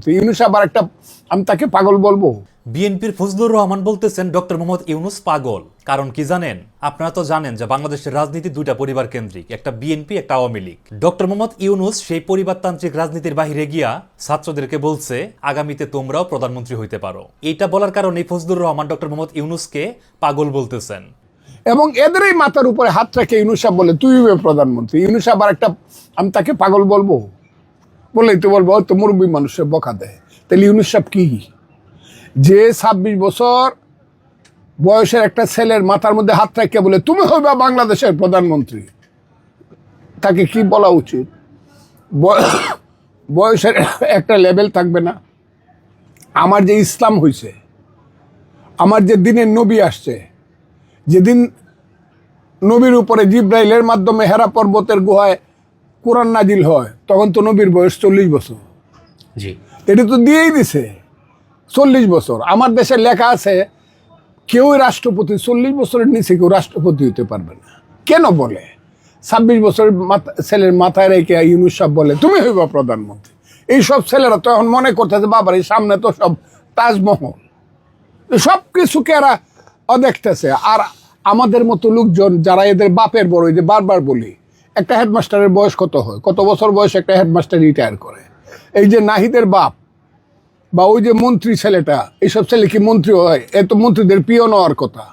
প্রধানমন্ত্রী। ইউনূস আবার একটা, আমি তাকে পাগল বলবো? বিএনপির ফজলুর রহমান বলতেছেন ডক্টর মোহাম্মদ ইউনূস পাগল। কারণ কি জানেন? আপনারা তো জানেন যে বাংলাদেশের রাজনীতি দুইটা পরিবার কেন্দ্রিক, একটা বিএনপি, একটা আওয়ামী লীগ। ডক্টর মোহাম্মদ ইউনূস সেই পরিবারতান্ত্রিক রাজনীতির বাহিরে গিয়া ছাত্রদেরকে বলছে আগামীতে তোমরাও প্রধানমন্ত্রী হইতে পারো। এইটা বলার কারণে ফজলুর রহমান ডক্টর মোহাম্মদ ইউনূসকে পাগল বলতেছেন। এবং এদেরই মাথার উপরে হাত রেখে ইউনূস সাহেব বলে তুই প্রধানমন্ত্রী। ইউনূস আবার একটা, আমি তাকে পাগল বলবো? বললেই তো বলবো তো মুরব্বী মানুষের বকা দেয়। তাহলে ইউনূস সাহেব কি? যে 26 বছর বয়সের একটা ছেলের মাথার মধ্যে হাত রেখে বলে তুমি হইবা বাংলাদেশের প্রধানমন্ত্রী, তাকে কি বলা উচিত? বয়সের একটা লেভেল থাকবে না? আমার যে ইসলাম হয়েছে, আমার যে দিনের নবী আসছে, যেদিন নবীর উপরে জিব্রাইলের মাধ্যমে হেরা পর্বতের গুহায় কোরআন নাজিল হয়, তখন তো নবীর বয়স 40 বছর। জি, এটা তো দিয়েই দিছে 40 বছর। আমার দেশে লেখা আছে কেউই রাষ্ট্রপতি 40 বছরের নিচে কেউ রাষ্ট্রপতি হতে পারবে না। কেন বলে? 26 বছরের ছেলের মাথায় রেখে ইউনূস সাহেব বলে তুমি হইবা প্রধানমন্ত্রী। এইসব ছেলেরা তো এখন মনে করতেছে বাবার এই সামনে তো সব তাজমহল, সব কিছুকে এরা দেখতেছে। আর আমাদের মতো লোকজন যারা এদের বাপের বড়, যে বারবার বলি, একটা হেডমাস্টারের বয়স কত হয়? কত বছর বয়সে একটা হেডমাস্টার রিটায়ার করে? এই যে নাহিদের বাপ বা ওই যে মন্ত্রী ছেলেটা, এইসব ছেলে কি মন্ত্রী হয়? এ তো মন্ত্রীদের পিয়ন হওয়ার কথা।